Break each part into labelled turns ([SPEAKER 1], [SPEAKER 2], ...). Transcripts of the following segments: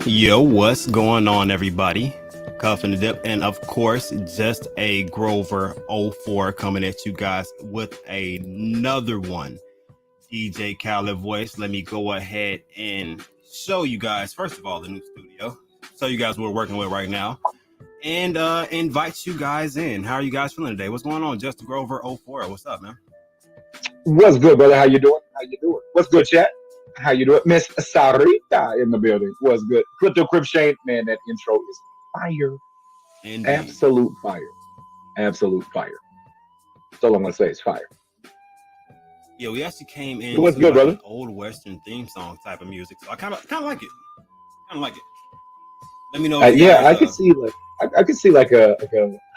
[SPEAKER 1] Yo, what's going on, everybody? Cuffing the Dip, and of course, JustAGrover04 coming at you guys with another one. DJ Khaled voice. Let me go ahead and show you guys, first of all, the new studio. Show you guys what we're working with right now, and invite you guys in. How are you guys feeling today? What's going on, JustAGrover04? What's up, man?
[SPEAKER 2] What's good, brother? How you doing? What's good, chat? How you doing? Miss Sarita in the building. What's good? Crypto Crip Shane, man, that intro is fire.
[SPEAKER 1] Indeed.
[SPEAKER 2] Absolute fire. That's all I'm gonna say is fire.
[SPEAKER 1] Yeah, we actually came in
[SPEAKER 2] What's good, brother?
[SPEAKER 1] An old Western theme song type of music, so I kind of like it. Let me know.
[SPEAKER 2] I could see like a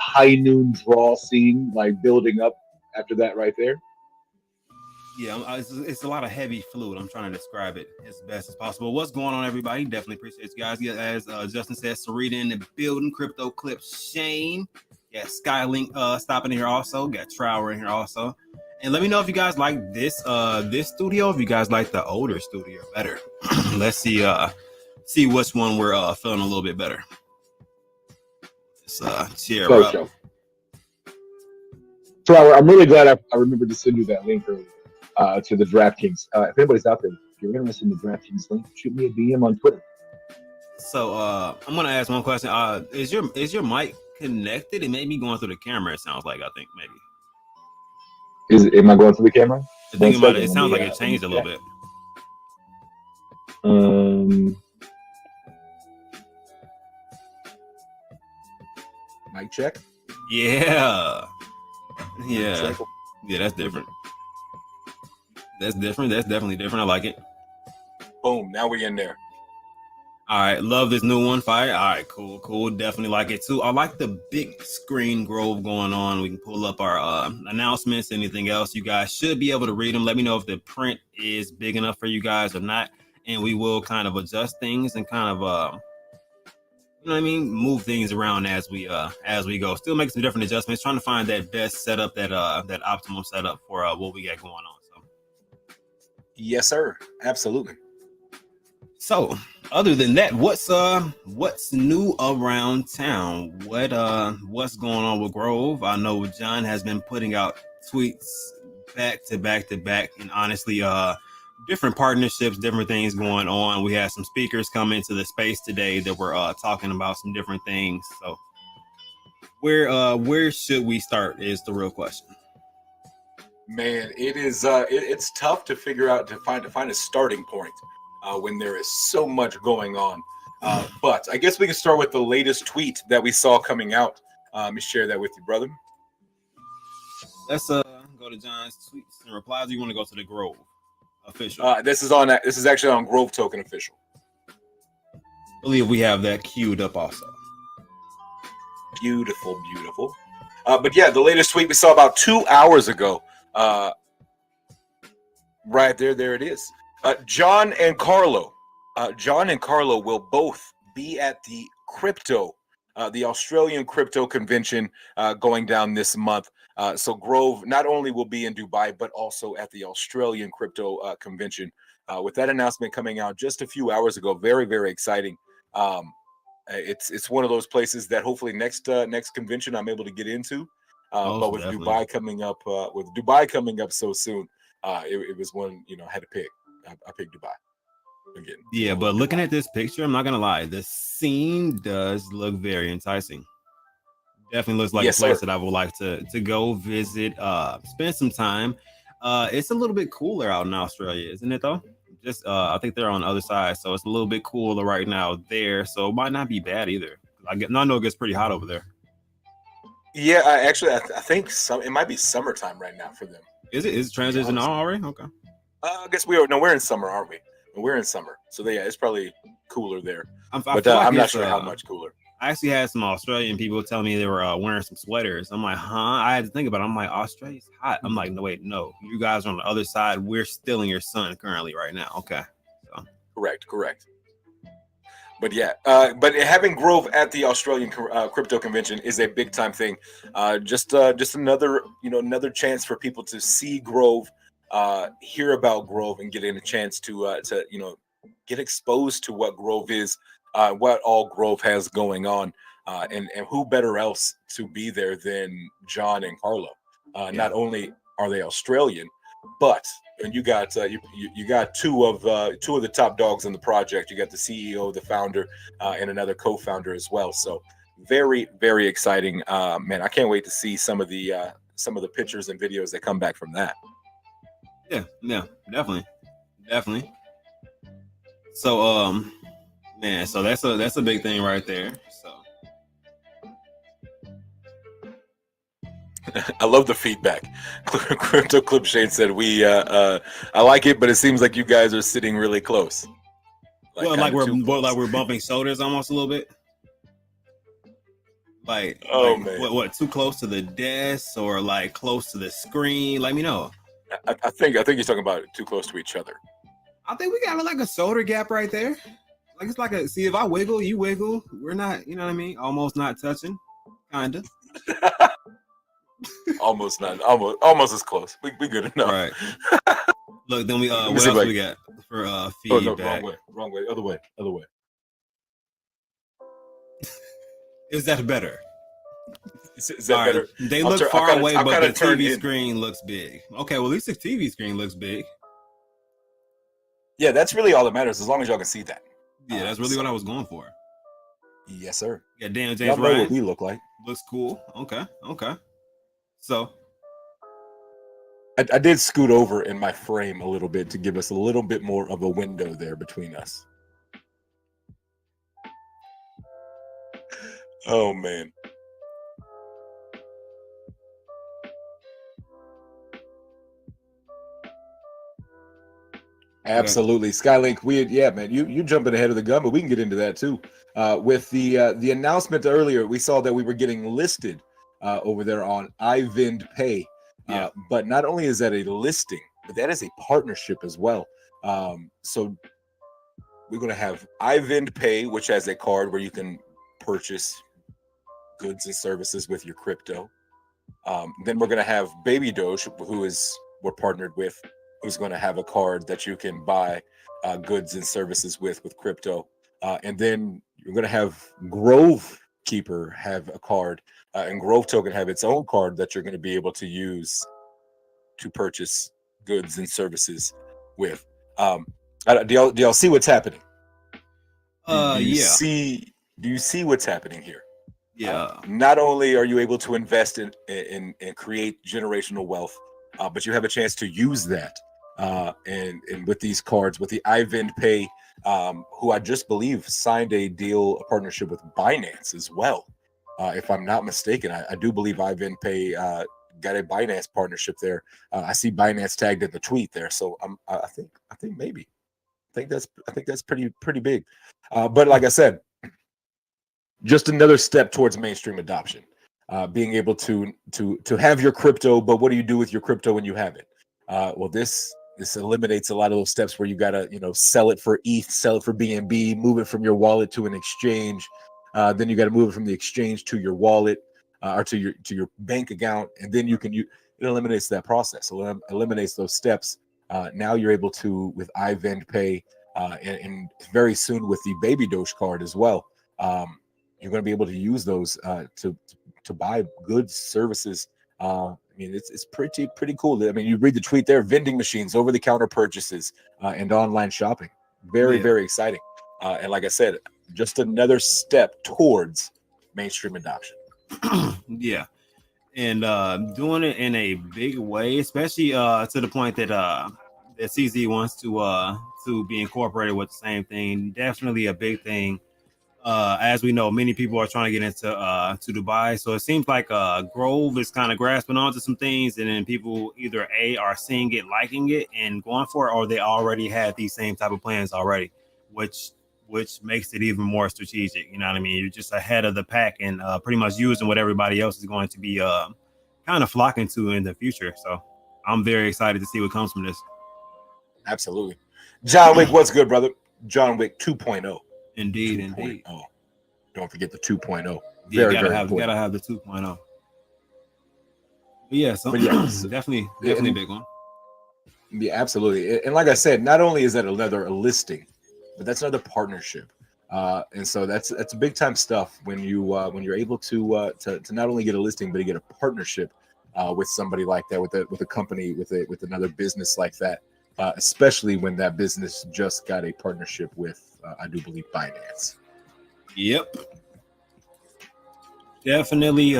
[SPEAKER 2] high noon draw scene like building up after that right there.
[SPEAKER 1] Yeah, it's a lot of heavy fluid. I'm trying to describe it as best as possible. What's going on, everybody? Definitely appreciate you guys. Yeah, as Justin said, Sarita in the building. Crypto Clip Shane. Yeah, Skylink stopping in here also. Got Trower in here also. And let me know if you guys like this studio. If you guys like the older studio better. Let's see which one we're feeling a little bit better. Let's cheer up.
[SPEAKER 2] Show. Trower, I'm really glad I remembered to send you that link earlier. To the DraftKings. If anybody's out there, if you're interested in the DraftKings link, shoot me a DM on Twitter.
[SPEAKER 1] So I'm gonna ask one question. Is your mic connected? It may be going through the camera. It sounds like. I think maybe.
[SPEAKER 2] Am I going through the camera?
[SPEAKER 1] The thing about it sounds like it changed a little bit.
[SPEAKER 2] Mic check.
[SPEAKER 1] Yeah. That's different. That's definitely different. I like it.
[SPEAKER 3] Boom. Now we're in there.
[SPEAKER 1] All right, love this new one. Fire. All right, cool. Definitely like it too. I like the big screen Grove going on. We can pull up our announcements. Anything else, you guys should be able to read them. Let me know if the print is big enough for you guys or not, and we will kind of adjust things and kind of you know what I mean, move things around as we go. Still make some different adjustments, trying to find that best setup, that optimal setup for what we got going on. So.
[SPEAKER 3] Yes, sir. Absolutely.
[SPEAKER 1] So, other than that, what's new around town? What's going on with Grove? I know John has been putting out tweets back to back, and honestly, different partnerships, different things going on. We had some speakers come into the space today that were talking about some different things. So, where should we start is the real question.
[SPEAKER 3] Man, it is it's tough to figure out to find a starting point when there is so much going on. But I guess we can start with the latest tweet that we saw coming out. Let me share that with you, brother.
[SPEAKER 1] Let's go to John's tweets and replies. Or you want to go to the Grove official?
[SPEAKER 3] This is actually on Grove Token official.
[SPEAKER 1] I believe we have that queued up also.
[SPEAKER 3] Beautiful. But yeah, the latest tweet we saw about 2 hours ago. Right there it is. John and Carlo will both be at the the Australian crypto convention going down this month. So Grove not only will be in Dubai, but also at the Australian crypto convention. With that announcement coming out just a few hours ago, very, very exciting. It's one of those places that hopefully next convention I'm able to get into. But with Dubai coming up, so soon, it was one I had to pick. I picked Dubai again.
[SPEAKER 1] Yeah, but looking at this picture, I'm not gonna lie, the scene does look very enticing. Definitely looks like a place that I would like to go visit, spend some time. It's a little bit cooler out in Australia, isn't it though? Just I think they're on the other side, so it's a little bit cooler right now there. So it might not be bad either. I know it gets pretty hot over there.
[SPEAKER 3] Yeah, I think it might be summertime right now for them.
[SPEAKER 1] Is it? Is it transition already? Okay.
[SPEAKER 3] I guess we're in summer, aren't we? We're in summer, so yeah, it's probably cooler there. But I'm not sure how much cooler.
[SPEAKER 1] I actually had some Australian people tell me they were wearing some sweaters. I'm like, huh? I had to think about it. I'm like, Australia's hot. I'm like, no, wait, no. You guys are on the other side. We're still in your sun currently right now. Okay. So.
[SPEAKER 3] Correct. But yeah, but having Grove at the Australian crypto convention is a big time thing. Just another chance for people to see Grove, hear about Grove, and getting a chance to get exposed to what Grove is, what all Grove has going on, and who better else to be there than John and Carlo. Not only are they Australian, but and you got you got two of the top dogs in the project. You got the CEO, the founder, and another co-founder as well. So very, very exciting, man. I can't wait to see some of the pictures and videos that come back from that.
[SPEAKER 1] Yeah, definitely. So man, so that's a big thing right there. So
[SPEAKER 3] I love the feedback. Crypto Clip Shane said I like it, but it seems like you guys are sitting really close.
[SPEAKER 1] We're bumping shoulders almost a little bit. What too close to the desk or like close to the screen? Let me know.
[SPEAKER 3] I think you're talking about too close to each other.
[SPEAKER 1] I think we got like a shoulder gap right there. Like it's like see if I wiggle, you wiggle. We're not, you know what I mean? Almost not touching, kinda.
[SPEAKER 3] Almost as close. We good enough.
[SPEAKER 1] Right. Look, then what else we got for feedback?
[SPEAKER 3] Oh, no, wrong way. Other way.
[SPEAKER 1] Is that better?
[SPEAKER 3] Is that better?
[SPEAKER 1] They look far away, but the TV screen looks big. Okay, well at least the TV screen looks big.
[SPEAKER 3] Yeah, that's really all that matters, as long as y'all can see that.
[SPEAKER 1] Yeah, that's really what I was going for.
[SPEAKER 3] Yes, sir.
[SPEAKER 1] Yeah, Dan James
[SPEAKER 3] y'all know
[SPEAKER 1] Ryan.
[SPEAKER 3] What we look like.
[SPEAKER 1] Looks cool. Okay. So
[SPEAKER 3] I did scoot over in my frame a little bit to give us a little bit more of a window there between us. Oh man. Absolutely, Skylink. Man, you jumping ahead of the gun, but we can get into that too. With the announcement earlier, we saw that we were getting listed over there on iVend Pay.
[SPEAKER 1] Yeah.
[SPEAKER 3] But not only is that a listing, but that is a partnership as well. So we're going to have iVend Pay, which has a card where you can purchase goods and services with your crypto. Then we're going to have Baby Doge, we're partnered with, who's going to have a card that you can buy goods and services with crypto. And then you're going to have Grove Keeper have a card, and Grove Token have its own card that you're going to be able to use to purchase goods and services with. Do y'all see what's happening? Do you see what's happening here?
[SPEAKER 1] Yeah.
[SPEAKER 3] Not only are you able to invest in and create generational wealth, but you have a chance to use that. And with these cards, with the iVend Pay, who I just believe signed a partnership with Binance as well. If I'm not mistaken, I do believe iVend Pay got a Binance partnership there. I see Binance tagged in the tweet there, so I think maybe. I think that's pretty big. But like I said, just another step towards mainstream adoption. Being able to have your crypto, but what do you do with your crypto when you have it? Well, this eliminates a lot of those steps where you gotta sell it for ETH, sell it for BNB, move it from your wallet to an exchange. Then you got to move it from the exchange to your wallet or to your bank account, and then it eliminates that process. It eliminates those steps. Now you're able to, with iVend Pay, and very soon with the Baby Doge card as well. You're going to be able to use those to buy goods, services. I mean, it's pretty cool. I mean, you read the tweet there: vending machines, over-the-counter purchases, and online shopping. Very exciting. And like I said, just another step towards mainstream adoption.
[SPEAKER 1] Yeah, and doing it in a big way, especially to the point that CZ wants to be incorporated with the same thing. Definitely a big thing. As we know, many people are trying to get into to Dubai, so it seems like Grove is kind of grasping onto some things, and then people either are seeing it, liking it, and going for it, or they already had these same type of plans already, which makes it even more strategic. You know what I mean? You're just ahead of the pack and pretty much using what everybody else is going to be kind of flocking to in the future. So I'm very excited to see what comes from this.
[SPEAKER 3] Absolutely. John Wick, what's good, brother? John Wick 2.0.
[SPEAKER 1] Indeed.
[SPEAKER 3] 2.0. Don't forget the 2.0.
[SPEAKER 1] Very important. Gotta have the 2.0. But yeah, definitely a big one.
[SPEAKER 3] Yeah, absolutely. And like I said, not only is that another listing, but that's another partnership. And so that's big time stuff when you're able to not only get a listing, but you get a partnership with somebody like that, with a company, with another business like that. Especially when that business just got a partnership with, I do believe, Binance.
[SPEAKER 1] Yep. Definitely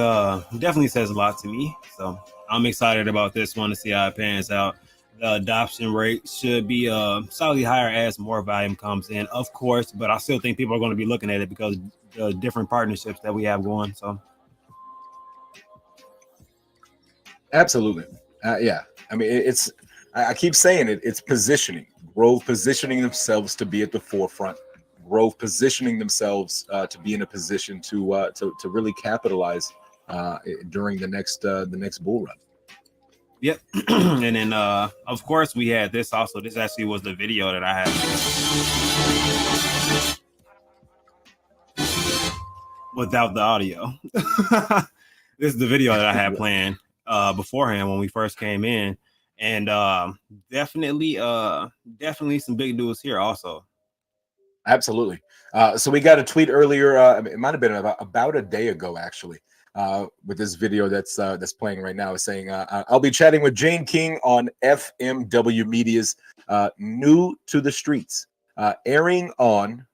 [SPEAKER 1] says a lot to me. So I'm excited about this one to see how it pans out. The adoption rate should be slightly higher as more volume comes in, of course, but I still think people are going to be looking at it because the different partnerships that we have going. So
[SPEAKER 3] absolutely. Yeah. I mean, I keep saying it. It's positioning. Grove positioning themselves to be at the forefront. Grove positioning themselves to be in a position to really capitalize during the next bull run.
[SPEAKER 1] Yep. And then of course we had this also. This actually was the video that I had without the audio. This is the video that I had planned beforehand when we first came in. And definitely some big news here also.
[SPEAKER 3] Absolutely. So we got a tweet earlier. It might have been about a day ago, actually, with this video that's playing right now, saying, I'll be chatting with Jane King on FMW Media's New to the Streets, airing on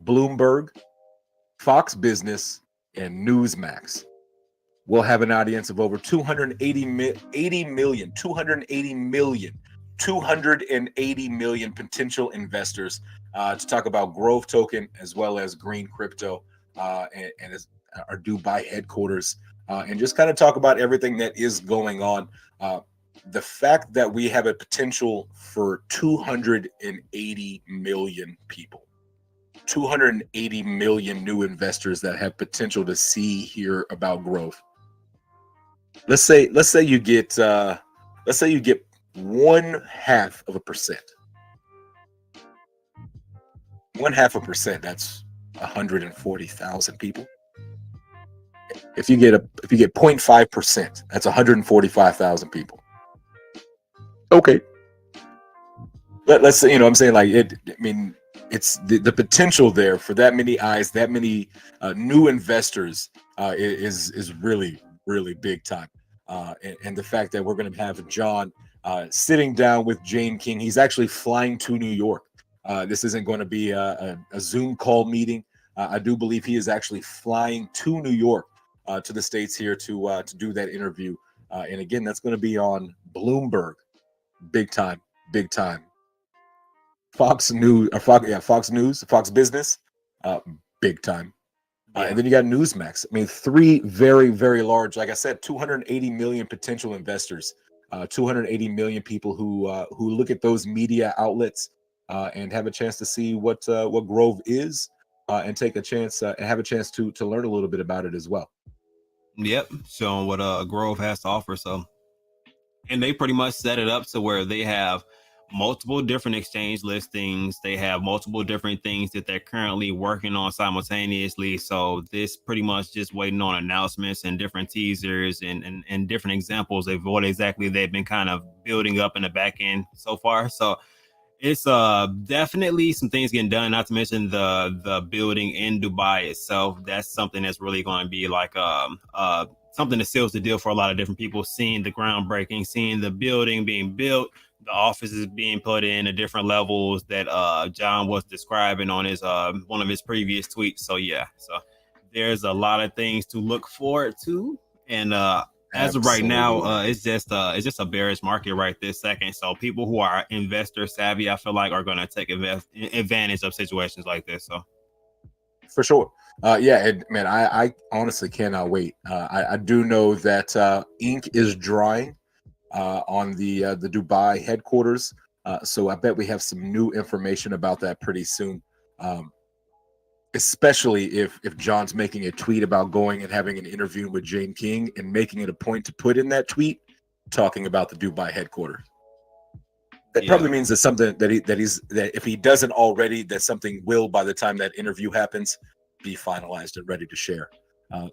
[SPEAKER 3] Bloomberg, Fox Business, and Newsmax. We'll have an audience of over 280 million potential investors to talk about Grove Token as well as Green Crypto and our Dubai headquarters, and just kind of talk about everything that is going on. the fact that we have a potential for 280 million people, 280 million new investors that have potential to see, hear about growth. Let's say you get 0.5%. 0.5%, that's 140,000 people. If you get 0.5%, that's 145,000 people. Okay. Let's say, I'm saying, like, it. I mean, it's the potential there for that many eyes, that many new investors is really, really big time. And the fact that we're going to have John sitting down with Jane King. He's actually flying to New York. This isn't going to be a Zoom call meeting. I do believe he is actually flying to New York, to the States here to do that interview. And again, that's going to be on Bloomberg. Big time. Fox News, Fox Business, big time. And then you got Newsmax. I mean, 3 very, very large, like I said, 280 million potential investors, 280 million people who look at those media outlets and have a chance to see what Grove is, and take a chance and have a chance to learn a little bit about it as well.
[SPEAKER 1] Yep, showing what Grove has to offer. So, and they pretty much set it up to where they have multiple different exchange listings. They have multiple different things that they're currently working on simultaneously. So this pretty much just waiting on announcements and different teasers and different examples of what exactly they've been kind of building up in the back end so far. So it's definitely some things getting done, not to mention the building in Dubai itself. That's something that's really going to be like something that seals the deal for a lot of different people, seeing the groundbreaking, seeing the building being built, the offices being put in the different levels that John was describing on his one of his previous tweets. So yeah, so there's a lot of things to look forward to, and as of right now, it's just a bearish market right this second. So people who are investor savvy, I feel like, are going to take advantage of situations like this. So
[SPEAKER 3] for sure. Man, I honestly cannot wait. I do know that ink is drying on the Dubai headquarters. So I bet we have some new information about that pretty soon. Especially if John's making a tweet about going and having an interview with Jane King and making it a point to put in that tweet talking about the Dubai headquarters. That probably means that something that if he doesn't already, that something will, by the time that interview happens, be finalized and ready to share.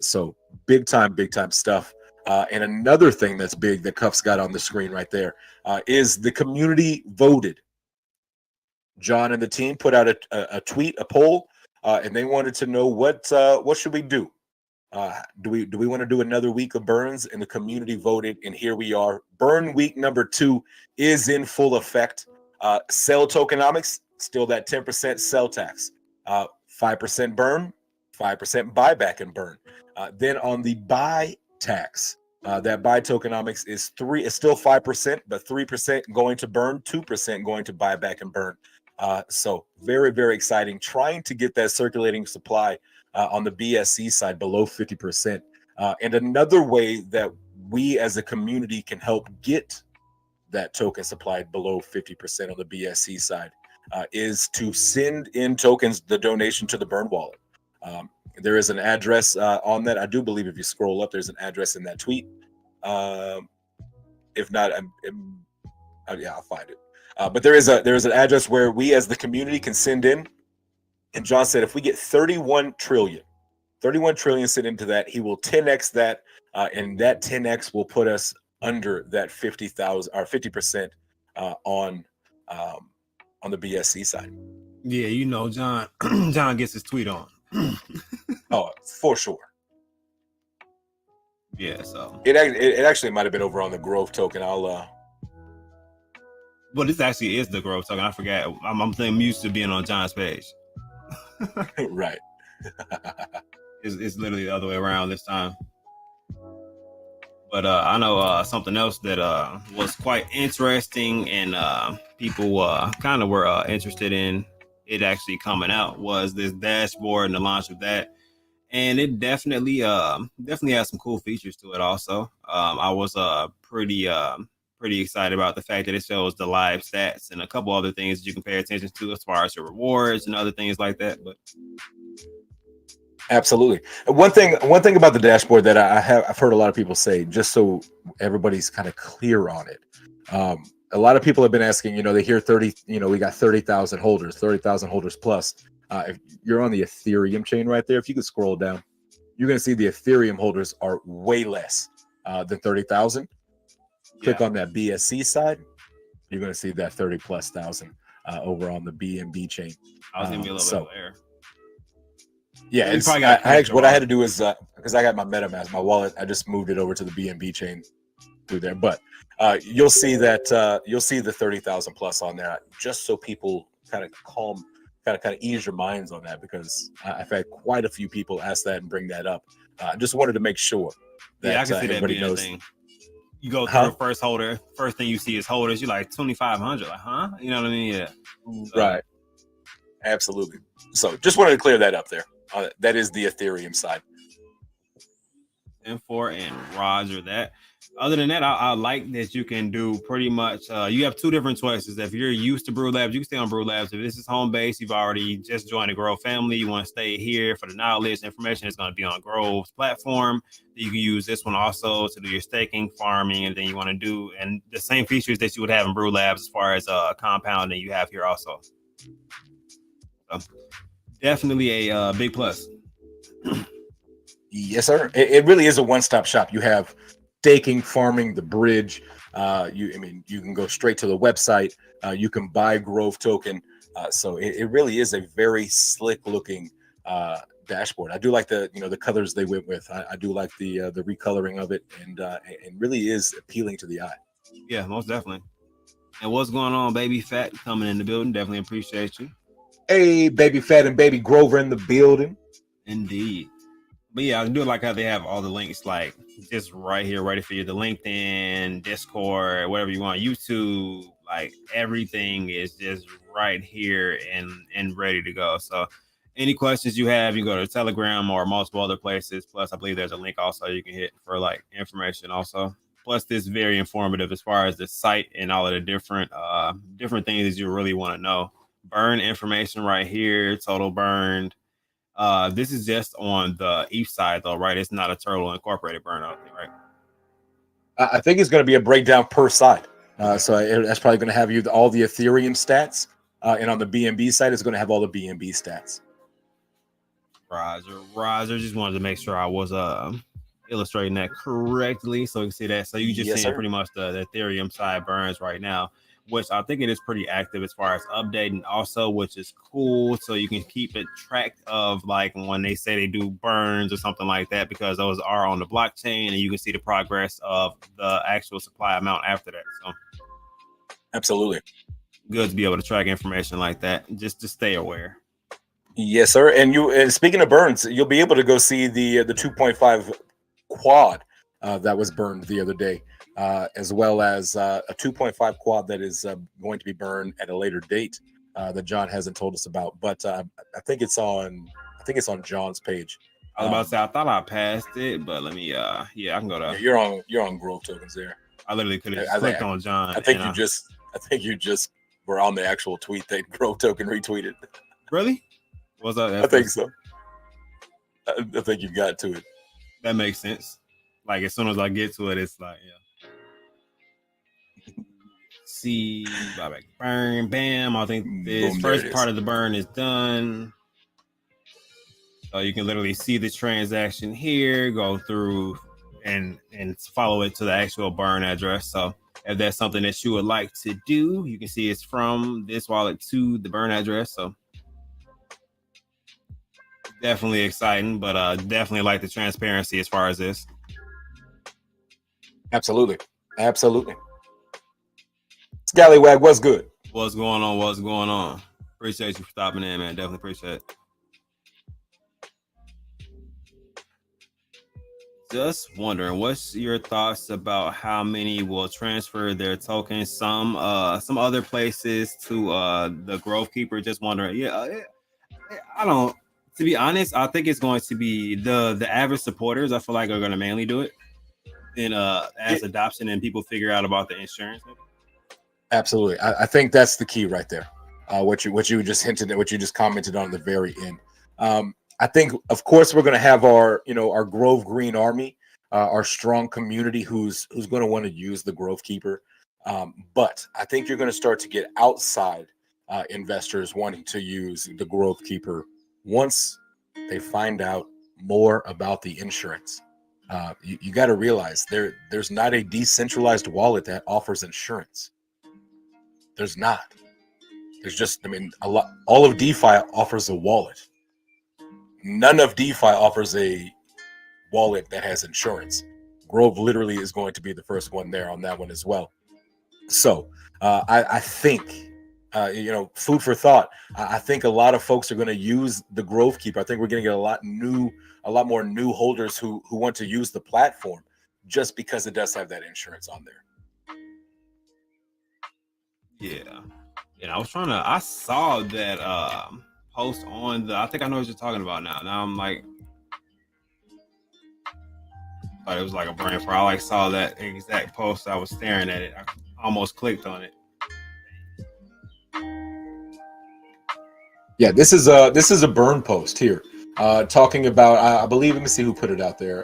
[SPEAKER 3] So big time stuff. And another thing that's big that Cuff's got on the screen right there is the community voted. John and the team put out a tweet, a poll, and they wanted to know what should we do. Do we want to do another week of burns? And the community voted, and here we are. Burn week number 2 is in full effect. Sell tokenomics, still that 10% sell tax. 5% burn, 5% buyback and burn. Then on the buy tax, that buy tokenomics is still 5%, but 3% going to burn, 2% going to buyback and burn. So very, very exciting. Trying to get that circulating supply on the BSC side below 50%. And another way that we as a community can help get that token supply below 50% on the BSC side is to send in tokens, the donation to the Burn wallet. There is an address on that. I do believe if you scroll up, there's an address in that tweet. If not, I'll find it. But there is an address where we as the community can send in. And John said if we get 31 trillion sent into that, he will 10x that, and that 10x will put us under that 50,000 or 50% on the BSC side.
[SPEAKER 1] Yeah, John John gets his tweet on.
[SPEAKER 3] Oh, for sure.
[SPEAKER 1] Yeah, so
[SPEAKER 3] it actually might have been over on the Grove token.
[SPEAKER 1] Well, this actually is the Grove token. I forgot. I'm used to being on John's page.
[SPEAKER 3] Right.
[SPEAKER 1] It's literally the other way around this time. But I know something else that was quite interesting, and people kind of were interested in it actually coming out, was this dashboard and the launch of that. And it definitely has some cool features to it also. I was pretty pretty excited about the fact that it shows the live stats and a couple other things that you can pay attention to as far as your rewards and other things like that. But
[SPEAKER 3] Absolutely. One thing about the dashboard that I've heard a lot of people say, just so everybody's kind of clear on it. A lot of people have been asking, you know, they hear 30, you know, we got 30,000 holders, 30,000 holders plus. If you're on the Ethereum chain right there, if you could scroll down, you're going to see the Ethereum holders are way less than 30,000. Click on that BSC side, you're going to see that 30 plus thousand over on the BNB chain.
[SPEAKER 1] I was going to be a little bit there.
[SPEAKER 3] Yeah, it's, what I had to do is because I got my MetaMask, my wallet, I just moved it over to the BNB chain through there. But you'll see that you'll see the 30,000 plus on there, just so people kind of ease your minds on that, because I've had quite a few people ask that and bring that up. I just wanted to make sure that
[SPEAKER 1] I can see
[SPEAKER 3] everybody
[SPEAKER 1] that being
[SPEAKER 3] knows.
[SPEAKER 1] A thing. You go through first holder, first thing you see is holders. You're like 2,500, like, huh? You know what I mean? Yeah. So.
[SPEAKER 3] Right. Absolutely. So just wanted to clear that up there. That is the Ethereum side.
[SPEAKER 1] M4 and Roger that. Other than that, I like that you can do pretty much. You have two different choices. If you're used to Brew Labs, you can stay on Brew Labs. If this is home base, you've already just joined the Grove family. You want to stay here for the knowledge, information is going to be on Grove's platform. You can use this one also to do your staking, farming, and then you want to do and the same features that you would have in Brew Labs as far as compounding you have here also. So, definitely a big plus.
[SPEAKER 3] Yes, sir. It really is a one-stop shop. You have staking, farming, the bridge. You can go straight to the website. You can buy Grove token. So it really is a very slick-looking dashboard. I do like the colors they went with. I do like the recoloring of it, and it really is appealing to the eye.
[SPEAKER 1] Yeah, most definitely. And what's going on, Baby Fat, coming in the building? Definitely appreciate you.
[SPEAKER 3] Hey, Baby Fat and Baby Grover in the building.
[SPEAKER 1] Indeed. But yeah, I do like how they have all the links like just right here, ready for you. The LinkedIn, Discord, whatever you want, YouTube, like everything is just right here and ready to go. So any questions you have, you go to Telegram or multiple other places. Plus, I believe there's a link also you can hit for like information also. Plus, this is very informative as far as the site and all of the different things that you really want to know. Burn information right here, total burned. This is just on the ETH side though, right? It's not a Turtle Incorporated burn out, right?
[SPEAKER 3] I think it's going to be a breakdown per side. So that's probably going to have you all the Ethereum stats, and on the BNB side, it's going to have all the BNB stats.
[SPEAKER 1] Roger. Just wanted to make sure I was illustrating that correctly, so you can see that. So you just seeing pretty much the Ethereum side burns right now, which I think it is pretty active as far as updating also, which is cool. So you can keep it tracked of like when they say they do burns or something like that, because those are on the blockchain and you can see the progress of the actual supply amount after that. So
[SPEAKER 3] absolutely
[SPEAKER 1] good to be able to track information like that, just to stay aware.
[SPEAKER 3] Yes, sir. And speaking of burns, you'll be able to go see the 2.5 quad that was burned the other day. As well as a 2.5 quad that is going to be burned at a later date that John hasn't told us about. But I think it's on John's page.
[SPEAKER 1] I was about to say I thought I passed it, but let me I can go to.
[SPEAKER 3] Yeah, you're on Grove tokens there.
[SPEAKER 1] I literally could have clicked on John.
[SPEAKER 3] I think you just were on the actual tweet that Grove token retweeted.
[SPEAKER 1] Really? What's up?
[SPEAKER 3] I think so. I think you got to it.
[SPEAKER 1] That makes sense. Like as soon as I get to it, it's like see, buyback burn, bam. I think this first part of the burn is done. So you can literally see the transaction here, go through and follow it to the actual burn address. So if that's something that you would like to do, you can see it's from this wallet to the burn address. So definitely exciting, but definitely like the transparency as far as this.
[SPEAKER 3] Absolutely. Scallywag, what's good?
[SPEAKER 1] What's going on? Appreciate you for stopping in, man. Definitely appreciate it. Just wondering, what's your thoughts about how many will transfer their tokens? Some other places to the Grove Keeper. Just wondering. I don't. To be honest, I think it's going to be the average supporters. I feel like are going to mainly do it. in as adoption and people figure out about the insurance?
[SPEAKER 3] Absolutely. I think that's the key right there. What you just hinted at, what you just commented on the very end. I think, of course, we're going to have our Grove Green Army, our strong community who's going to want to use the Grove Keeper. But I think you're going to start to get outside investors wanting to use the Grove Keeper once they find out more about the insurance. You got to realize there's not a decentralized wallet that offers insurance. There's not. There's just, all of DeFi offers a wallet. None of DeFi offers a wallet that has insurance. Grove literally is going to be the first one there on that one as well. So I think, food for thought. I think a lot of folks are going to use the Grove Keeper. I think we're going to get a lot more new holders who want to use the platform just because it does have that insurance on there.
[SPEAKER 1] Yeah. And I saw that post on I think I know what you're talking about now. Now I'm like, thought it was like a brain fart. I saw that exact post. I was staring at it. I almost clicked on it.
[SPEAKER 3] Yeah, this is a burn post here, talking about, I believe, let me see who put it out there.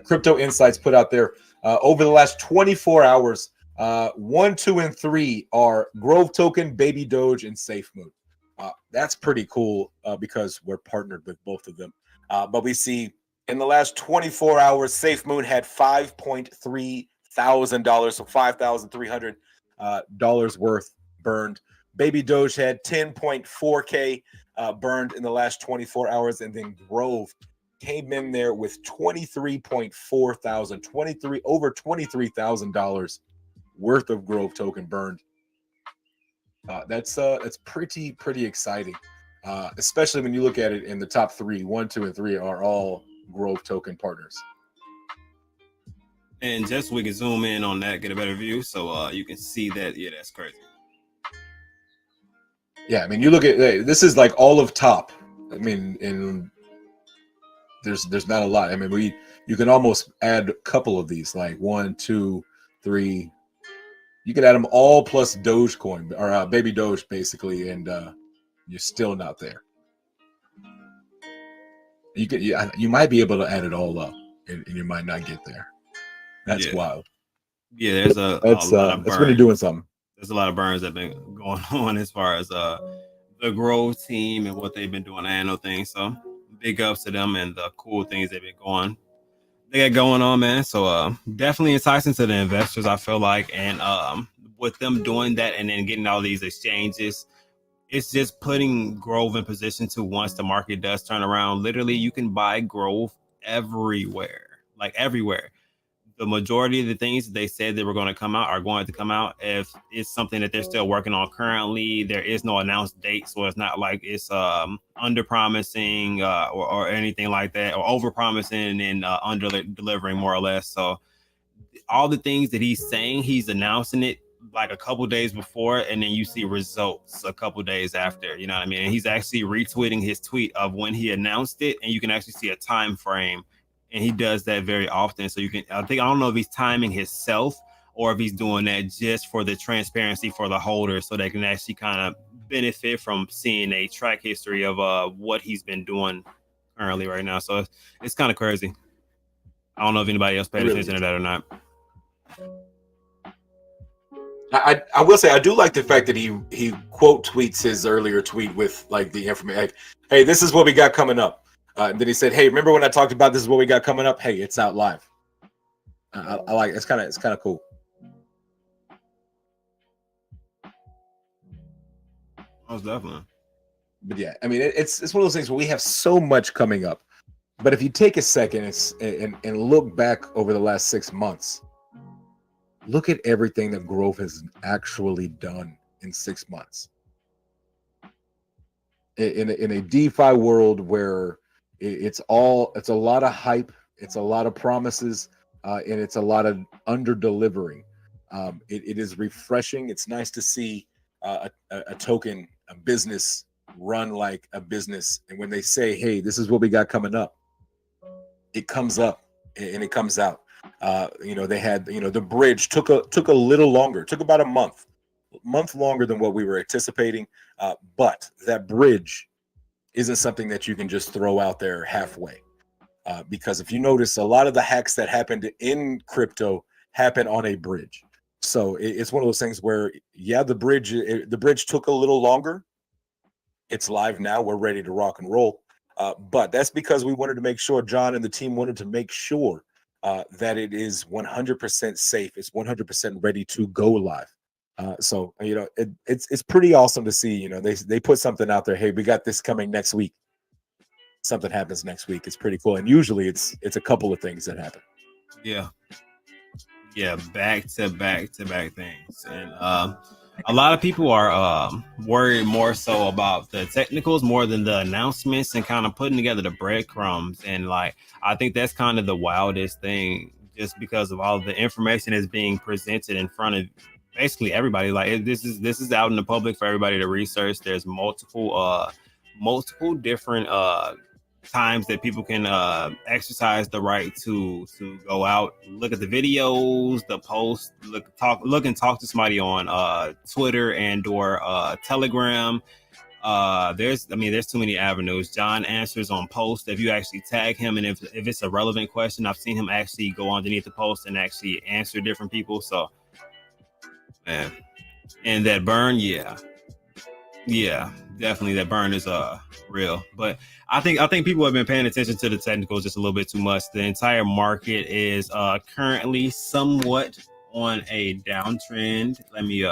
[SPEAKER 3] Crypto Insights put out there over the last 24 hours. 1, 2, and 3 are Grove Token, Baby Doge, and SafeMoon. That's pretty cool because we're partnered with both of them. But we see in the last 24 hours, SafeMoon had $5.3 thousand, so $5,300 worth burned. Baby Doge had 10.4K burned in the last 24 hours, and then Grove came in there with 23.4 thousand, over $23,000 worth of Grove token burned. That's pretty exciting, especially when you look at it in the top 3. 1, 2, and 3 are all Grove token partners.
[SPEAKER 1] And just so we can zoom in on that, get a better view, so you can see that. Yeah, that's crazy.
[SPEAKER 3] Yeah, you look at this is like all of top. And there's not a lot. You can almost add a couple of these, like 1, 2, 3. You could add them all plus Dogecoin or Baby Doge, basically, and you're still not there. You might be able to add it all up, and you might not get there. That's wild.
[SPEAKER 1] Yeah, there's a lot of burns.
[SPEAKER 3] That's really doing something.
[SPEAKER 1] There's a lot of burns that have been going on as far as the Grove team and what they've been doing. I know things, so big ups to them and the cool things they got going on, man. So definitely enticing to the investors, I feel like, and with them doing that and then getting all these exchanges, it's just putting Grove in position to, once the market does turn around, literally you can buy Grove everywhere. The majority of the things that they said they were going to come out are going to come out. If it's something that they're still working on currently, there is no announced date, so it's not like it's under promising or anything like that, or over promising and under delivering, more or less. So all the things that he's saying, he's announcing it like a couple days before, and then you see results a couple days after. You know what I mean? And he's actually retweeting his tweet of when he announced it, and you can actually see a time frame. And he does that very often. So I don't know if he's timing himself or if he's doing that just for the transparency for the holders, so they can actually kind of benefit from seeing a track history of what he's been doing currently right now. So it's kind of crazy. I don't know if anybody else paid attention to that or not.
[SPEAKER 3] I will say I do like the fact that he quote tweets his earlier tweet with like the information, like, hey, this is what we got coming up. And then he said, hey, remember when I talked about this is what we got coming up? Hey, it's out live. I like it. It's kind of cool.
[SPEAKER 1] Most definitely.
[SPEAKER 3] But yeah, it's one of those things where we have so much coming up. But if you take a second and look back over the last 6 months, look at everything that Grove has actually done in 6 months. In a DeFi world where it's a lot of hype, it's a lot of promises, and it's a lot of under delivering. It is refreshing. It's nice to see a token, a business run like a business. And when they say, hey, this is what we got coming up, it comes up and it comes out. They had, the bridge took a little longer, took about a month longer than what we were anticipating. But that bridge isn't something that you can just throw out there halfway. Because if you notice, a lot of the hacks that happened in crypto happen on a bridge. So it's one of those things where, the bridge took a little longer. It's live now. We're ready to rock and roll. But that's because we wanted to make sure, John and the team wanted to make sure that it is 100% safe. It's 100% ready to go live. So it's pretty awesome to see. They put something out there. Hey, we got this coming next week. Something happens next week. It's pretty cool, and usually it's a couple of things that happen.
[SPEAKER 1] Yeah, back to back things, and a lot of people are worried more so about the technicals more than the announcements and kind of putting together the breadcrumbs. And I think that's kind of the wildest thing, just because of all the information that's being presented in front of basically everybody. This is out in the public for everybody to research. There's multiple different times that people can exercise the right to go out, look at the videos, the posts, look and talk to somebody on Twitter and or Telegram. There's too many avenues. John answers on post. If you actually tag him, and if it's a relevant question, I've seen him actually go underneath the post and actually answer different people. So, man, and that burn, yeah, definitely that burn is real. But I think people have been paying attention to the technicals just a little bit too much. The entire market is currently somewhat on a downtrend. Let me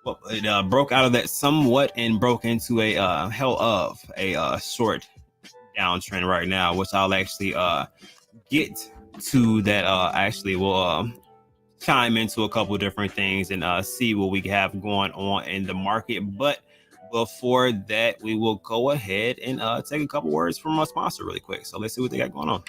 [SPEAKER 1] well, it broke out of that somewhat and broke into a hell of a short downtrend right now, which I'll actually get to. That actually will chime into a couple different things and see what we have going on in the market. But before that, we will go ahead and take a couple words from our sponsor really quick. So let's see what they got going on.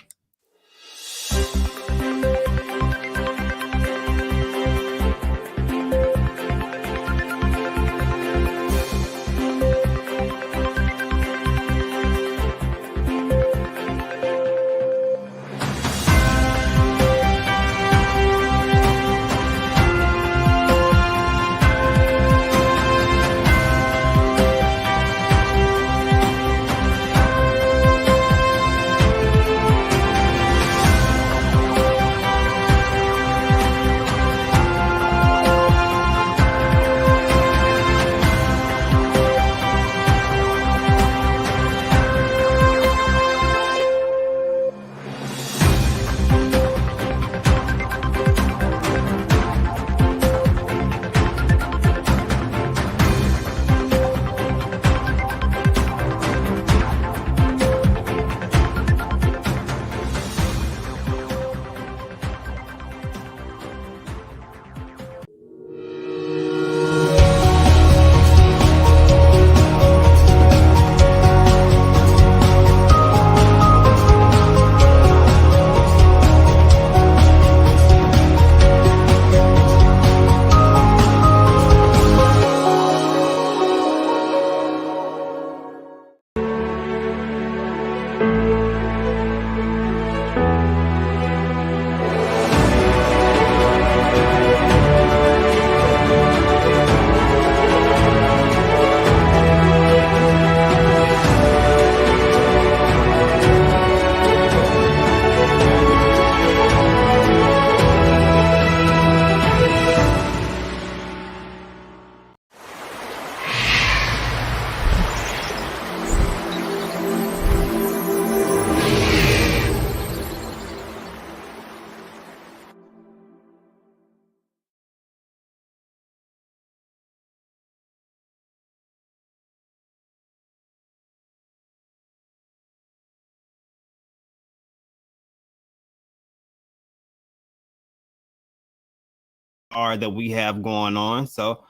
[SPEAKER 1] Are that we have going on. So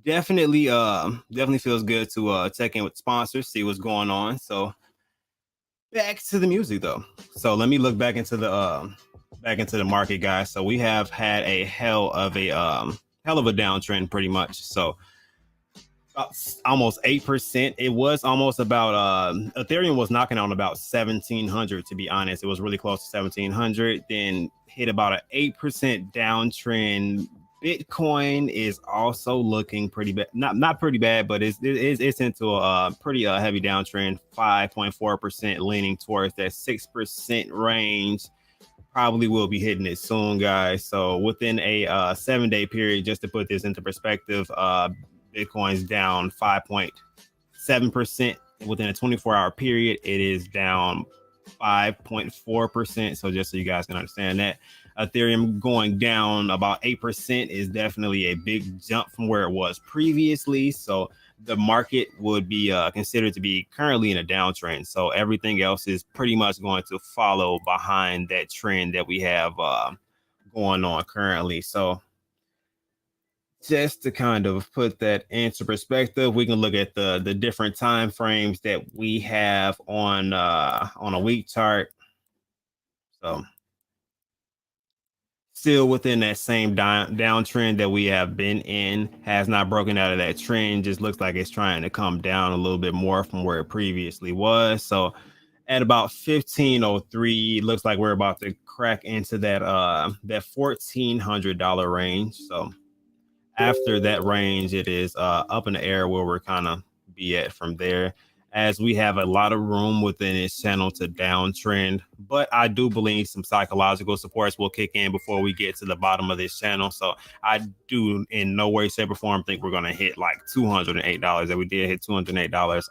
[SPEAKER 1] definitely feels good to check in with sponsors, see what's going on. So back to the music though. So let me look back into the market, guys. So we have had a hell of a downtrend pretty much. So almost 8%. It was almost about Ethereum was knocking on about 1700, to be honest. It was really close to 1700, then hit about an 8% downtrend. Bitcoin is also looking pretty bad, not pretty bad, but it's into a pretty heavy downtrend, 5.4%, leaning towards that 6% range. Probably will be hitting it soon, guys. So within a 7-day period, just to put this into perspective, Bitcoin's down 5.7%. Within a 24-hour period, it is down 5.4%. So just so you guys can understand that, Ethereum going down about 8% is definitely a big jump from where it was previously. So the market would be considered to be currently in a downtrend. So everything else is pretty much going to follow behind that trend that we have going on currently. So just to kind of put that into perspective, we can look at the different time frames that we have on a week chart. So still within that same downtrend that we have been in, has not broken out of that trend, just looks like it's trying to come down a little bit more from where it previously was. So at about 1503, looks like we're about to crack into that $1,400 range. So after that range, it is up in the air where we're kind of be at from there, as we have a lot of room within this channel to downtrend. But I do believe some psychological supports will kick in before we get to the bottom of this channel. So I do in no way, shape, or form think we're going to hit like $208. That we did hit $208.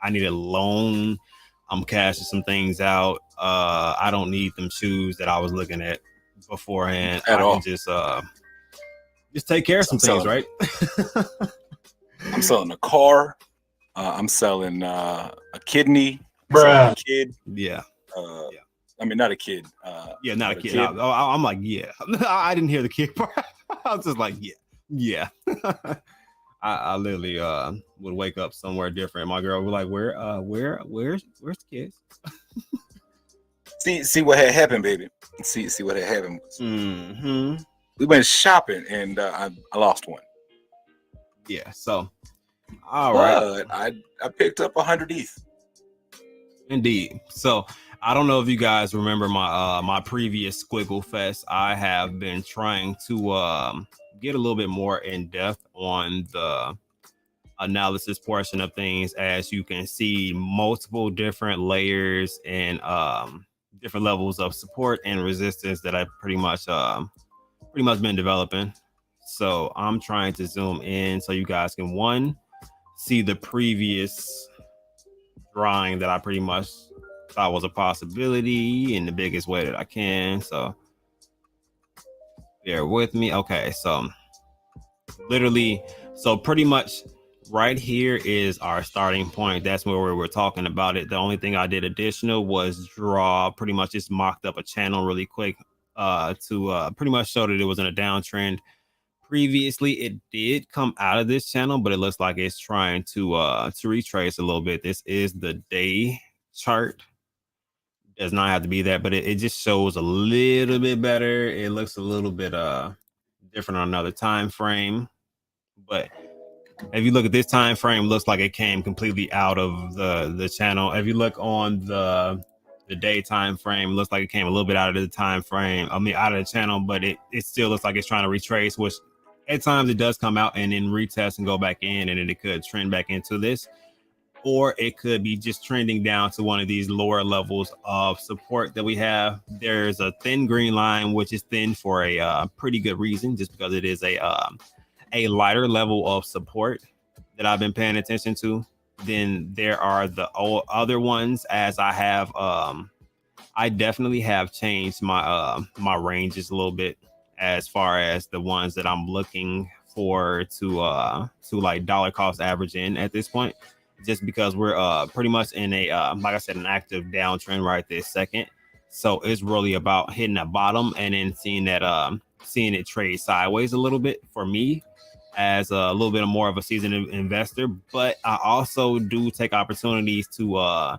[SPEAKER 1] I need a loan. I'm cashing some things out. I don't need them shoes that I was looking at beforehand.
[SPEAKER 3] At all.
[SPEAKER 1] Can just take care of some things, right?
[SPEAKER 3] I'm selling a car. I'm selling a kidney.
[SPEAKER 2] Bruh.
[SPEAKER 3] A kid.
[SPEAKER 1] Yeah.
[SPEAKER 3] I mean, not a kid.
[SPEAKER 1] Yeah, not a kid. I'm like, yeah. I didn't hear the kid part. I was just like, yeah. I literally would wake up somewhere different. My girl would be like, where's the kids?
[SPEAKER 3] See what had happened, baby. See what had happened.
[SPEAKER 1] Mm-hmm.
[SPEAKER 3] We went shopping and I lost one.
[SPEAKER 1] Yeah. So, all right.
[SPEAKER 3] I picked up 100 ETH.
[SPEAKER 1] Indeed. So I don't know if you guys remember my previous Squiggle Fest. I have been trying to get a little bit more in depth on the analysis portion of things. As you can see, multiple different layers and different levels of support and resistance that I've pretty much been developing. So I'm trying to zoom in so you guys can see the previous drawing that I pretty much thought was a possibility in the biggest way that I can. So bear with me. Okay, so literally, so pretty much right here is our starting point. That's where we were talking about it. The only thing I did additional was draw, pretty much just mocked up a channel really quick to pretty much show that it was in a downtrend. Previously, it did come out of this channel, but it looks like it's trying to retrace a little bit. This is the day chart. Does not have to be that, but it just shows a little bit better. It looks a little bit different on another time frame. But if you look at this time frame, looks like it came completely out of the channel. If you look on the day time frame, looks like it came a little bit out of the time frame. I mean, out of the channel, but it still looks like it's trying to retrace, which at times it does come out and then retest and go back in, and then it could trend back into this, or it could be just trending down to one of these lower levels of support that we have. There's a thin green line, which is thin for a pretty good reason, just because it is a lighter level of support that I've been paying attention to. Then there are the other ones, as I have I definitely have changed my my ranges a little bit as far as the ones that I'm looking for to like dollar cost average in at this point, just because we're pretty much in a like I said, an active downtrend right this second. So it's really about hitting that bottom and then seeing it trade sideways a little bit for me, as a little bit more of a seasoned investor. But I also do take opportunities to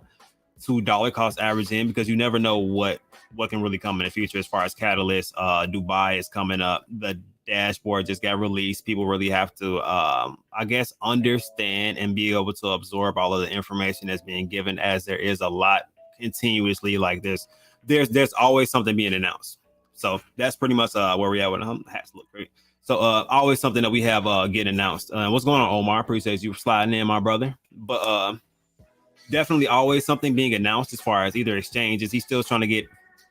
[SPEAKER 1] dollar cost average in, because you never know what can really come in the future as far as catalysts. Dubai is coming up. The dashboard just got released. People really have to, I guess, understand and be able to absorb all of the information that's being given, as there is a lot continuously. Like there's always something being announced. So that's pretty much where we are with hats look great. So always something that we have getting announced. What's going on, Omar? Appreciate you sliding in, my brother. But definitely always something being announced as far as either exchanges. He's still trying to get,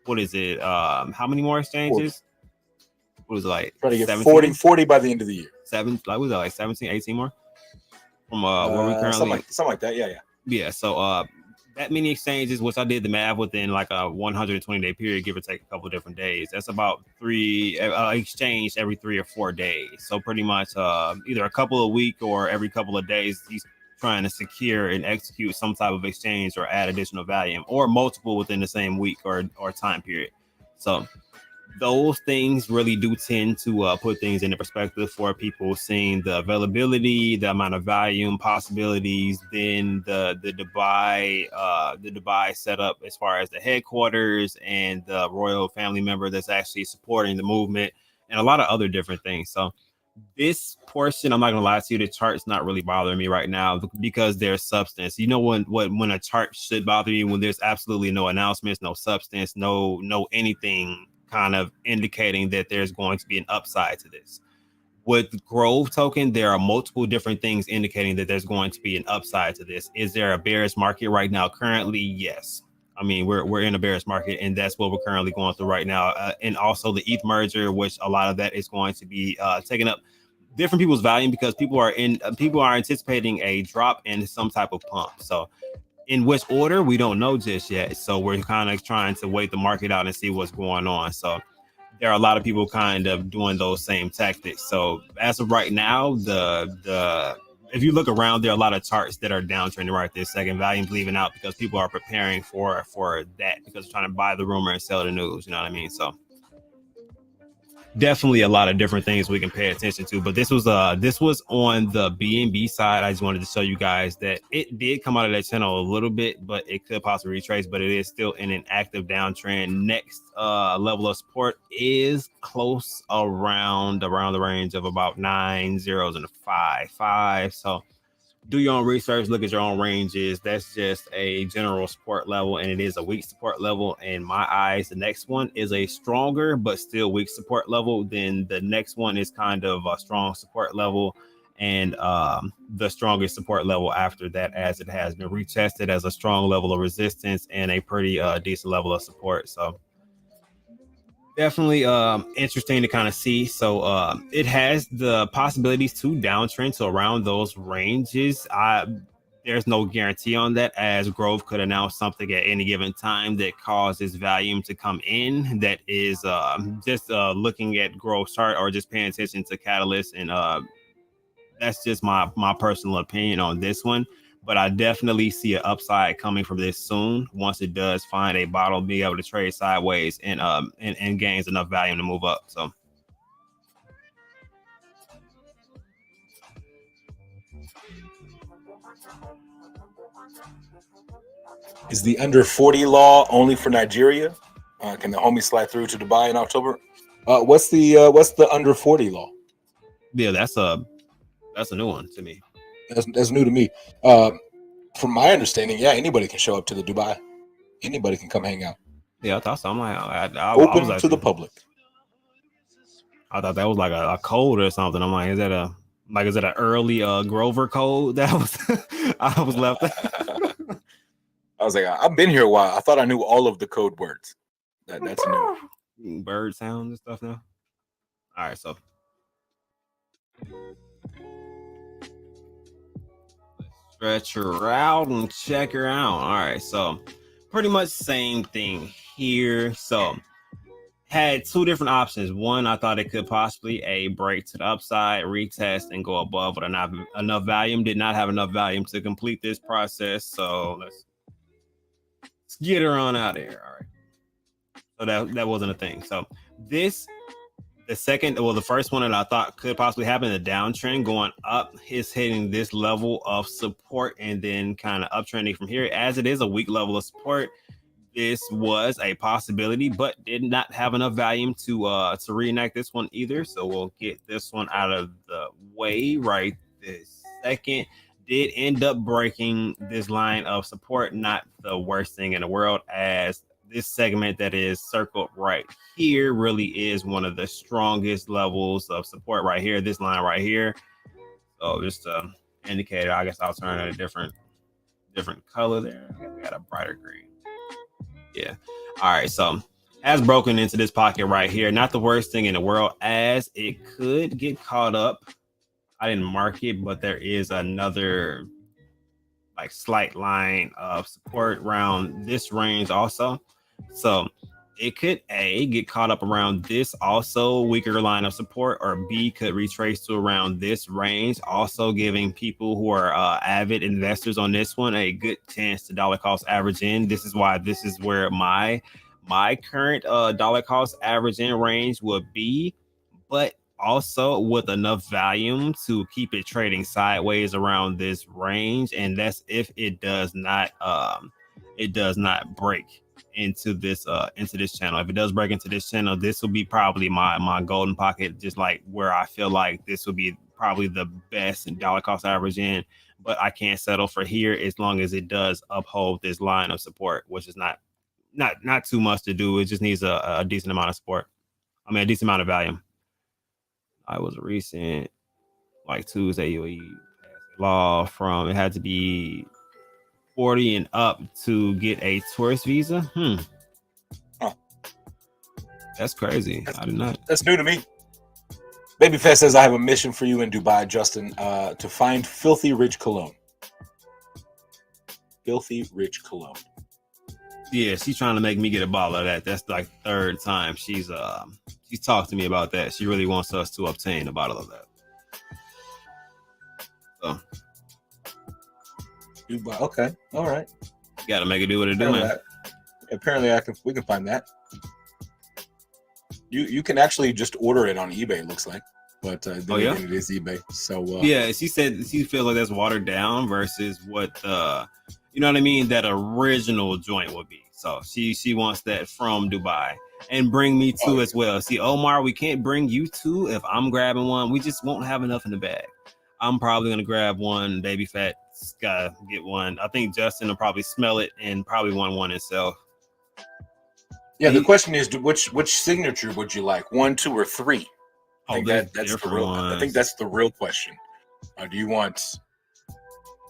[SPEAKER 1] what is it? How many more exchanges? 40. What was it, like?
[SPEAKER 3] Trying to get
[SPEAKER 1] 17?
[SPEAKER 3] 40 by the end of the year.
[SPEAKER 1] Was that like 17, 18 more? From where we currently
[SPEAKER 3] something like that. Yeah.
[SPEAKER 1] Yeah. So that many exchanges, which I did the math within like a 120-day period, give or take a couple of different days. That's about 3 exchange every 3 or 4 days. So pretty much either a couple a week or every couple of days, he's trying to secure and execute some type of exchange or add additional value, or multiple within the same week or time period. So those things really do tend to put things into perspective for people, seeing the availability, the amount of volume possibilities, then the Dubai setup as far as the headquarters and the royal family member that's actually supporting the movement, and a lot of other different things. So this portion, I'm not gonna lie to you, the chart's not really bothering me right now because there's substance. You know, when a chart should bother you, when there's absolutely no announcements, no substance, no anything kind of indicating that there's going to be an upside to this. With Grove token, there are multiple different things indicating that there's going to be an upside to this. Is there a bearish market right now? Currently, yes. I mean, we're in a bearish market, and that's what we're currently going through right now. And also the ETH merger, which a lot of that is going to be taking up different people's volume because people are anticipating a drop in some type of pump. So in which order, we don't know just yet. So we're kind of trying to wait the market out and see what's going on. So there are a lot of people kind of doing those same tactics. So as of right now, if you look around, there are a lot of charts that are downtrending right this second. Volume's leaving out because people are preparing for that, because they're trying to buy the rumor and sell the news. You know what I mean? So definitely a lot of different things we can pay attention to. But this was on the BNB side. I just wanted to show you guys that it did come out of that channel a little bit, but it could possibly retrace, but it is still in an active downtrend. Next level of support is close around the range of about 9 zeros and a 5. So do your own research, look at your own ranges. That's just a general support level, and it is a weak support level in my eyes. The next one is a stronger but still weak support level. Then the next one is kind of a strong support level, and the strongest support level after that, as it has been retested as a strong level of resistance and a pretty decent level of support. So definitely interesting to kind of see. So it has the possibilities to downtrend to around those ranges. There's no guarantee on that, as Grove could announce something at any given time that causes volume to come in. That is just looking at Grove chart or just paying attention to catalysts, and that's just my personal opinion on this one. But I definitely see an upside coming from this soon. Once it does find a bottle, be able to trade sideways and gains enough volume to move up. So
[SPEAKER 3] Is the under 40 law only for Nigeria? Can the homie slide through to Dubai in October? What's the under 40 law?
[SPEAKER 1] yeah, that's a new one to me.
[SPEAKER 3] That's new to me. From my understanding, yeah, anybody can show up to the Dubai. Anybody can come hang out.
[SPEAKER 1] Yeah, I thought so. I'm like, I
[SPEAKER 3] Open
[SPEAKER 1] was
[SPEAKER 3] to
[SPEAKER 1] actually,
[SPEAKER 3] the public.
[SPEAKER 1] I thought that was like a code or something. I'm like, is that an early Grover code that I was left?
[SPEAKER 3] I was like, I've been here a while. I thought I knew all of the code words. That's new.
[SPEAKER 1] Bird sounds and stuff now. All right, so stretch her out and check her out. All right, so pretty much same thing here. So had two different options. One, I thought it could possibly a break to the upside, retest, and go above with enough volume. Did not have enough volume to complete this process. So let's get her on out of here. All right. So that wasn't a thing. So the first one that I thought could possibly happen, the downtrend going up, is hitting this level of support and then kind of uptrending from here. As it is a weak level of support, this was a possibility, but did not have enough volume to reenact this one either. So we'll get this one out of the way right this second. Did end up breaking this line of support, not the worst thing in the world, as this segment that is circled right here really is one of the strongest levels of support right here, this line right here. So just to indicate, I guess I'll turn it a different color there. We got a brighter green. Yeah. All right. So has broken into this pocket right here. Not the worst thing in the world, as it could get caught up. I didn't mark it, but there is another like slight line of support around this range also. So it could A, get caught up around this also weaker line of support, or B, could retrace to around this range, also giving people who are avid investors on this one a good chance to dollar cost average in. This is why this is where my current dollar cost average in range would be, but also with enough volume to keep it trading sideways around this range. And that's if it does not break into this channel. If it does break into this channel, this will be probably my golden pocket, just like where I feel like this will be probably the best dollar cost average in. But I can't settle for here as long as it does uphold this line of support, which is not too much to do. It just needs a decent amount of support. I mean, a decent amount of volume. I was a recent like Tuesday UAE law from, it had to be 40 and up to get a tourist visa.
[SPEAKER 3] Oh.
[SPEAKER 1] That's crazy. I did not.
[SPEAKER 3] That's new to me. Babyface says, I have a mission for you in Dubai, Justin, to find filthy rich cologne. Filthy rich cologne.
[SPEAKER 1] Yeah, she's trying to make me get a bottle of that. That's like third time she's talked to me about that. She really wants us to obtain a bottle of that. So
[SPEAKER 3] Dubai. Okay. All right.
[SPEAKER 1] Got to make it do what it do, man.
[SPEAKER 3] Apparently, we can find that. You can actually just order it on eBay. It looks like, but it is eBay. So
[SPEAKER 1] yeah, she said she feels like that's watered down versus what you know what I mean, that original joint would be. So she wants that from Dubai and bring me two as well. See, Omar, we can't bring you two if I'm grabbing one. We just won't have enough in the bag. I'm probably gonna grab one. Baby Fat's gotta get one. I think Justin will probably smell it and probably want one himself.
[SPEAKER 3] Yeah, the question is, which signature would you like? 1, 2, or 3? I think that's the real question. Do you want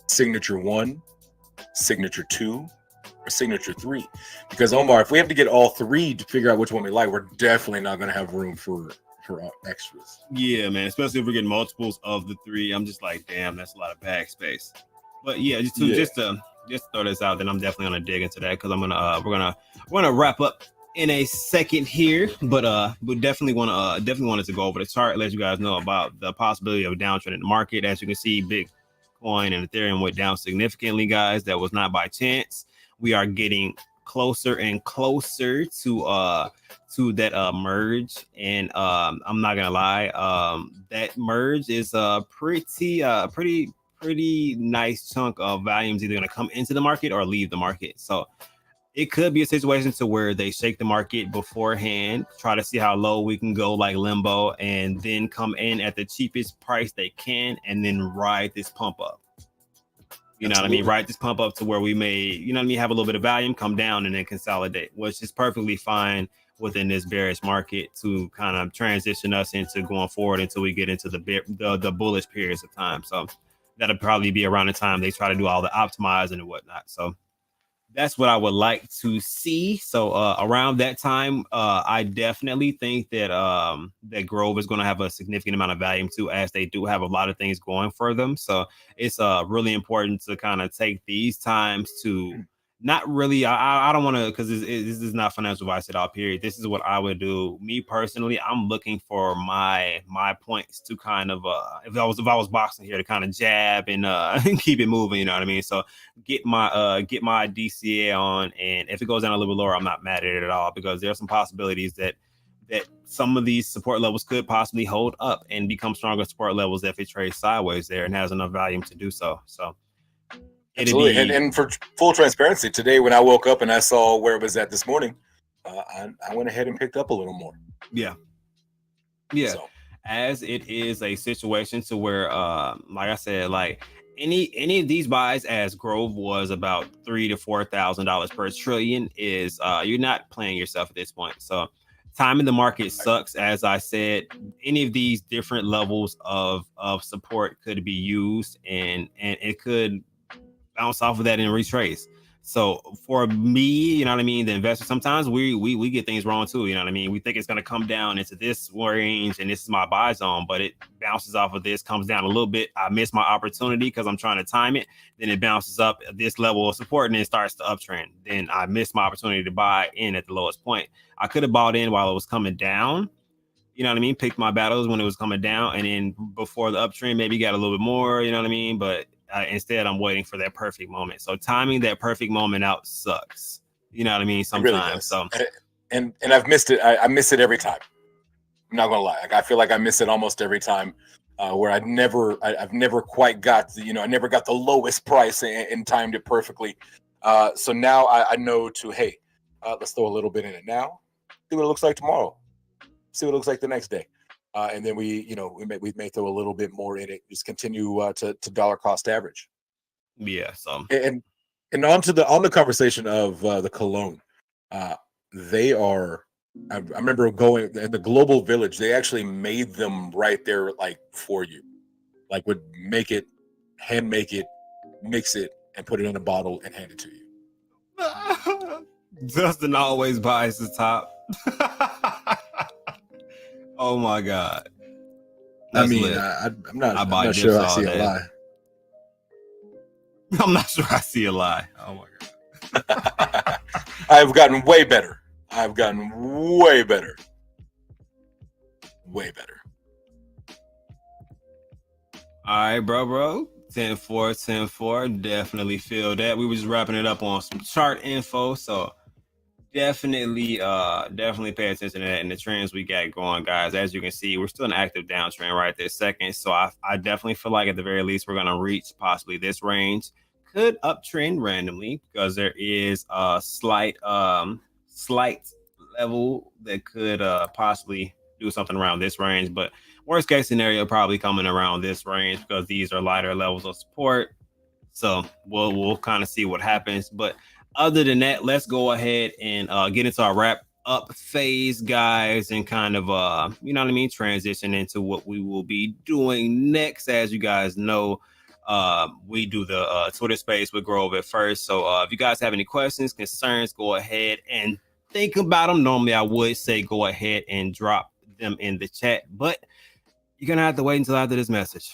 [SPEAKER 3] signature 1, signature 2, or signature 3? Because Omar, if we have to get all 3 to figure out which one we like, we're definitely not going to have room for extras.
[SPEAKER 1] Yeah, man. Especially if we're getting multiples of the 3. I'm just like, damn, that's a lot of bag space. But yeah, just to throw this out, then I'm definitely gonna dig into that because we're gonna wrap up in a second here. But we definitely wanted to go over the chart, let you guys know about the possibility of a downtrend in the market. As you can see, Bitcoin and Ethereum went down significantly, guys. That was not by chance. We are getting closer and closer to that merge, and I'm not gonna lie, that merge is a pretty nice chunk of volumes either gonna come into the market or leave the market. So it could be a situation to where they shake the market beforehand, try to see how low we can go, like limbo, and then come in at the cheapest price they can, and then ride this pump up. You know what I mean? Ride this pump up to where we may, you know what I mean, have a little bit of volume, come down, and then consolidate, which is perfectly fine within this bearish market to kind of transition us into going forward until we get into the bullish periods of time. So that'll probably be around the time they try to do all the optimizing and whatnot. So that's what I would like to see. So around that time, I definitely think that that Grove is going to have a significant amount of volume too, as they do have a lot of things going for them. So it's really important to kind of take these times to not really. I don't want to, because this is not financial advice at all. Period. This is what I would do. Me personally, I'm looking for my points to kind of if I was boxing here, to kind of jab and keep it moving. You know what I mean? So get my DCA on, and if it goes down a little bit lower, I'm not mad at it at all, because there are some possibilities that some of these support levels could possibly hold up and become stronger support levels if it trades sideways there and has enough volume to do so. So
[SPEAKER 3] Absolutely. And for full transparency, today when I woke up and I saw where it was at this morning, I went ahead and picked up a little more.
[SPEAKER 1] Yeah. So. As it is a situation to where, like I said, like any of these buys, as Grove was about $3,000 to $4,000 per trillion, is you're not playing yourself at this point. So timing the market sucks. As I said, any of these different levels of support could be used, and it could bounce off of that and retrace. So for me, you know what I mean, the investor, sometimes we get things wrong too. You know what I mean? We think it's going to come down into this range and this is my buy zone, but it bounces off of this, comes down a little bit. I miss my opportunity because I'm trying to time it. Then it bounces up at this level of support and then starts to uptrend. Then I missed my opportunity to buy in at the lowest point. I could have bought in while it was coming down. You know what I mean? Picked my battles when it was coming down, and then before the uptrend, maybe got a little bit more. You know what I mean? But instead, I'm waiting for that perfect moment. So timing that perfect moment out sucks. You know what I mean? Sometimes.
[SPEAKER 3] Really and I've missed it. I miss it every time. I'm not gonna lie. Like, I feel like I miss it almost every time. Where I've never quite got the, I never got the lowest price and timed it perfectly. So now I know to, hey, let's throw a little bit in it now. See what it looks like tomorrow. See what it looks like the next day. And then we may throw a little bit more in it. Just continue to dollar cost average.
[SPEAKER 1] Yeah. So
[SPEAKER 3] and on the conversation of the cologne, they are. I remember going in the Global Village. They actually made them right there, like for you, like would hand make it, mix it, and put it in a bottle and hand it to you.
[SPEAKER 1] Justin always buys the top. Oh my God.
[SPEAKER 3] That's I'm not sure I see a lie.
[SPEAKER 1] I'm not sure I see a lie. Oh my God.
[SPEAKER 3] I've gotten way better. I've gotten way better. Way better.
[SPEAKER 1] All right, bro. 10-4. Definitely feel that. We were just wrapping it up on some chart info. So definitely pay attention to that and the trends we got going, guys. As you can see, we're still in an active downtrend right this second. So I definitely feel like at the very least we're going to reach possibly this range. Could uptrend randomly because there is a slight level that could possibly do something around this range. But worst case scenario, probably coming around this range because these are lighter levels of support. So we'll kind of see what happens. But other than that, let's go ahead and get into our wrap up phase, guys, and kind of transition into what we will be doing next. As you guys know, we do the Twitter space with Grove at first. So if you guys have any questions, concerns, go ahead and think about them. Normally I would say go ahead and drop them in the chat, but you're gonna have to wait until after this message.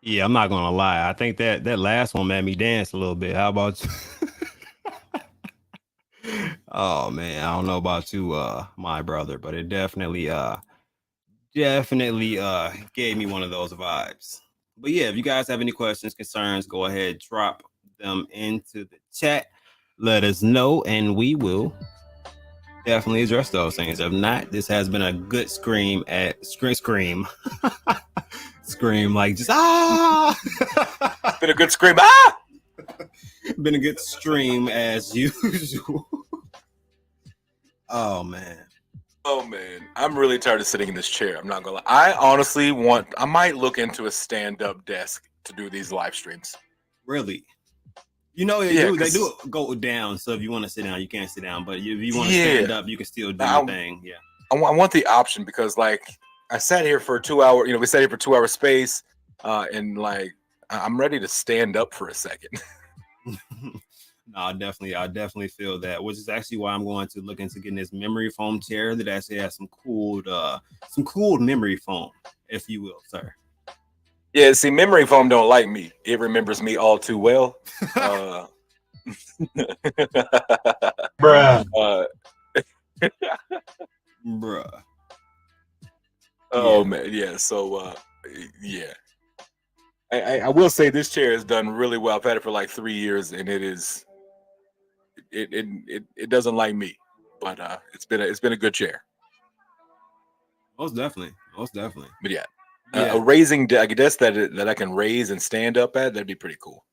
[SPEAKER 1] Yeah, I'm not gonna lie. I think that last one made me dance a little bit. How about you? Oh man, I don't know about you, my brother, but it definitely gave me one of those vibes. But yeah, if you guys have any questions, concerns, go ahead, drop them into the chat. Let us know, and we will definitely address those things. If not, this has been a good scream scream like just
[SPEAKER 3] It's been a good scream. Ah!
[SPEAKER 1] Been a good stream as usual. Oh man,
[SPEAKER 3] I'm really tired of sitting in this chair. I'm not gonna lie. I honestly might look into a stand-up desk to do these live streams.
[SPEAKER 1] Really? You know, they
[SPEAKER 3] Yeah,
[SPEAKER 1] do go down. So if you want to sit down, you can't sit down. But if you want to
[SPEAKER 3] Yeah.
[SPEAKER 1] stand up, you can still do your thing. Yeah.
[SPEAKER 3] I want the option because like I sat here for 2 hour, we sat here for 2 hour space, and like I'm ready to stand up for a second.
[SPEAKER 1] No, I definitely feel that, which is actually why I'm going to look into getting this memory foam chair that actually has some cooled memory foam, if you will, sir.
[SPEAKER 3] Yeah, see, memory foam don't like me. It remembers me all too well.
[SPEAKER 2] Bruh.
[SPEAKER 1] Bruh.
[SPEAKER 3] Oh man, yeah. So yeah. I will say this chair has done really well. I've had it for like 3 years, and it doesn't like me, but it's been a good chair.
[SPEAKER 1] Most definitely.
[SPEAKER 3] But yeah,
[SPEAKER 1] Yeah.
[SPEAKER 3] a raising desk that I can raise and stand up at, that'd be pretty cool.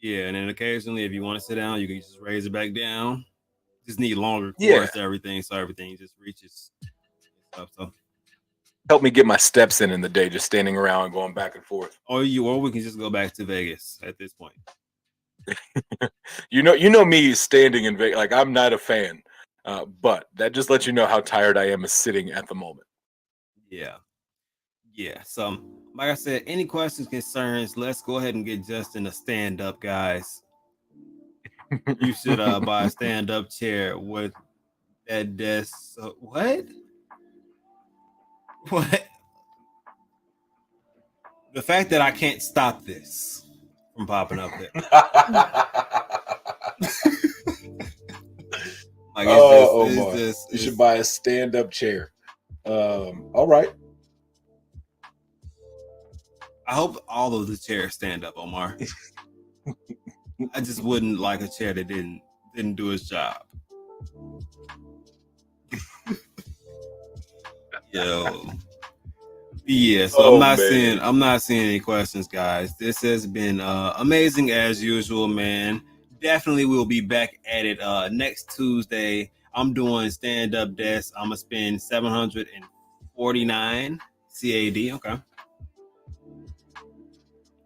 [SPEAKER 1] Yeah, and then occasionally, if you want to sit down, you can just raise it back down. Just need longer
[SPEAKER 3] Yeah.
[SPEAKER 1] cords to everything, so everything just reaches stuff. So
[SPEAKER 3] Help me get my steps in the day, just standing around and going back and forth.
[SPEAKER 1] or we can just go back to Vegas at this point.
[SPEAKER 3] You know me standing in Vegas. Like I'm not a fan, but that just lets you know how tired I am of sitting at the moment.
[SPEAKER 1] Yeah. So, like I said, any questions, concerns, let's go ahead and get Justin a stand up, guys. You should buy a stand up chair with that desk. So, what? The fact that I can't stop this from popping up there. Like
[SPEAKER 3] you should buy a stand-up chair. All right.
[SPEAKER 1] I hope all of the chairs stand up, Omar. I just wouldn't like a chair that didn't do its job. Yo. Yeah, so I'm not seeing any questions, guys. This has been amazing as usual, man. Definitely we'll be back at it next Tuesday. I'm doing stand-up desk. I'm gonna spend 749 CAD. Okay.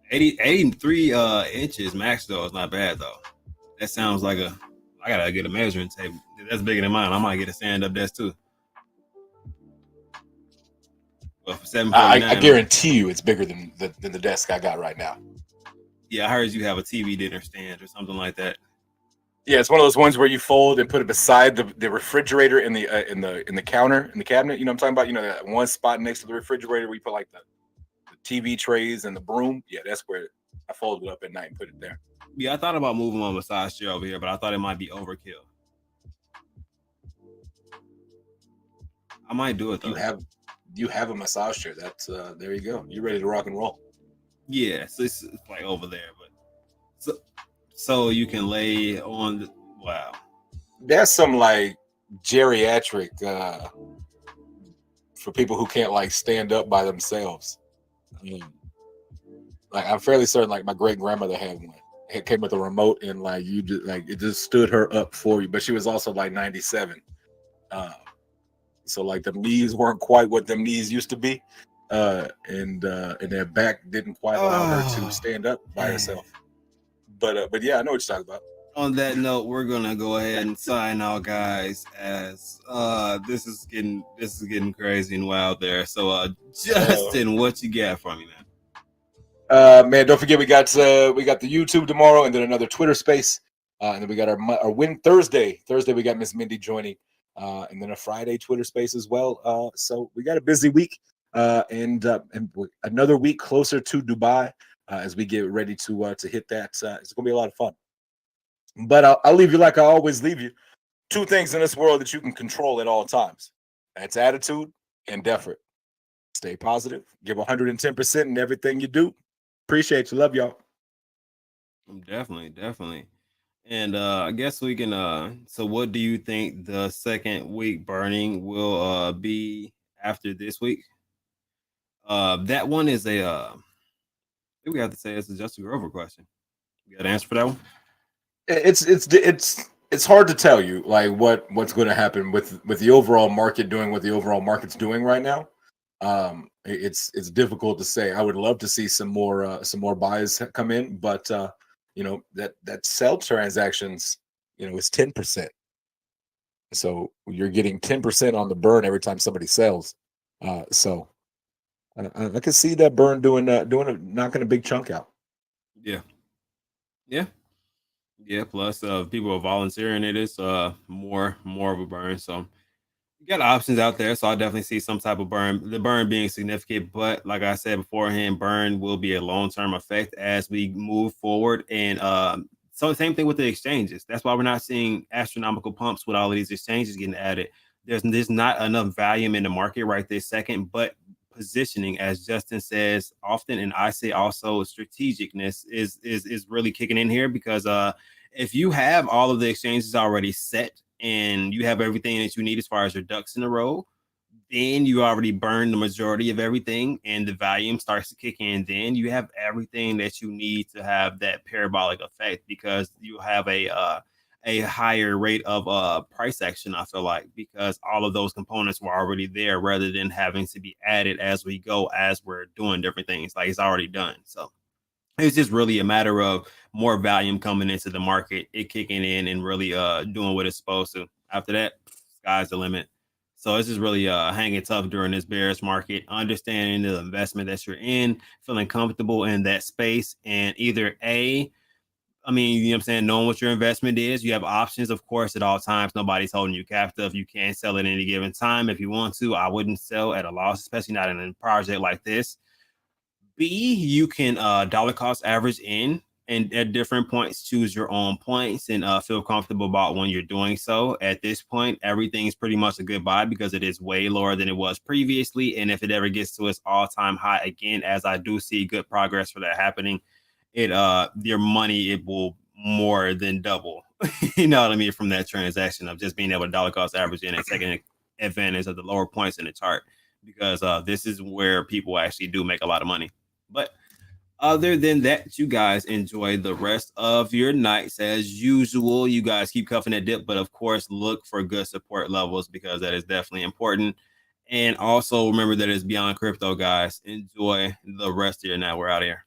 [SPEAKER 1] 83 inches max though. It's not bad though. That sounds like I gotta get a measuring tape. That's bigger than mine. I might get a stand-up desk too. Well, for 749,
[SPEAKER 3] I guarantee you it's bigger than the desk I got right now.
[SPEAKER 1] Yeah, I heard you have a TV dinner stand or something like that.
[SPEAKER 3] Yeah, it's one of those ones where you fold and put it beside the refrigerator in the counter in the cabinet. You know what I'm talking about? That one spot next to the refrigerator where you put like the TV trays and the broom. Yeah, that's where I fold it up at night and put it there.
[SPEAKER 1] Yeah, I thought about moving my massage chair over here, but I thought it might be overkill. I might do it though.
[SPEAKER 3] You have a massage chair. That's there you go. You're ready to rock and roll.
[SPEAKER 1] Yeah, so it's like over there, but so you can lay on the wow.
[SPEAKER 3] That's some like geriatric for people who can't like stand up by themselves. Like I'm fairly certain like my great grandmother had one. It came with a remote and like it just stood her up for you, but she was also like 97. So like the knees weren't quite what them knees used to be, and their back didn't quite allow her to stand up by herself. But yeah, I know what you're talking about.
[SPEAKER 1] On that note, we're gonna go ahead and sign out, guys. As this is getting crazy and wild there. So, Justin, what you got for me, man?
[SPEAKER 3] Man, don't forget we got the YouTube tomorrow, and then another Twitter space, and then we got our win Thursday. Thursday we got Miss Mindy joining, and then a Friday Twitter space as well. So we got a busy week, and another week closer to Dubai as we get ready to hit that. It's gonna be a lot of fun. But I'll leave you like I always leave you. 2 things in this world that you can control at all times. That's attitude and effort. Stay positive. Give 110% in everything you do. Appreciate you. Love y'all.
[SPEAKER 1] Definitely. And I guess we can so what do you think the second week burning will be after this week? That one is I think we have to say it's a JustAGrover question. You got an answer for that one?
[SPEAKER 3] It's hard to tell you like what's going to happen with the overall market doing what the overall market's doing right now. It's difficult to say. I would love to see some more buys come in, but that sell transactions, is 10%. So you're getting 10% on the burn every time somebody sells. So I can see that burn knocking a big chunk out.
[SPEAKER 1] Yeah. Yeah. Yeah. Plus, people are volunteering. It is more of a burn. So you got options out there. So I definitely see some type of burn. The burn being significant, but like I said beforehand, burn will be a long-term effect as we move forward. And so the same thing with the exchanges. That's why we're not seeing astronomical pumps with all of these exchanges getting added. There's not enough volume in the market right this second, but positioning, as Justin says often, and I say also, strategicness is really kicking in here, because if you have all of the exchanges already set and you have everything that you need as far as your ducks in a row, then you already burned the majority of everything and the volume starts to kick in. Then you have everything that you need to have that parabolic effect, because you have a higher rate of price action, I feel like, because all of those components were already there rather than having to be added as we go, as we're doing different things. Like, it's already done. So it's just really a matter of more volume coming into the market, it kicking in and really doing what it's supposed to. After that, sky's the limit. So it's just really hanging tough during this bearish market, understanding the investment that you're in, feeling comfortable in that space, and either I mean, you know what I'm saying, knowing what your investment is. You have options, of course, at all times. Nobody's holding you captive. You can't sell at any given time if you want to. I wouldn't sell at a loss, especially not in a project like this. B, you can dollar cost average in, and at different points choose your own points and feel comfortable about when you're doing so. At this point, everything's pretty much a good buy because it is way lower than it was previously. And if it ever gets to its all-time high again, as I do see good progress for that happening, your money, it will more than double. You know what I mean, from that transaction of just being able to dollar cost average in and taking advantage of the lower points in the chart, because this is where people actually do make a lot of money. But other than that, you guys enjoy the rest of your nights as usual. You guys keep cuffing that dip, but of course, look for good support levels, because that is definitely important. And also remember that it's beyond crypto, guys. Enjoy the rest of your night. We're out of here.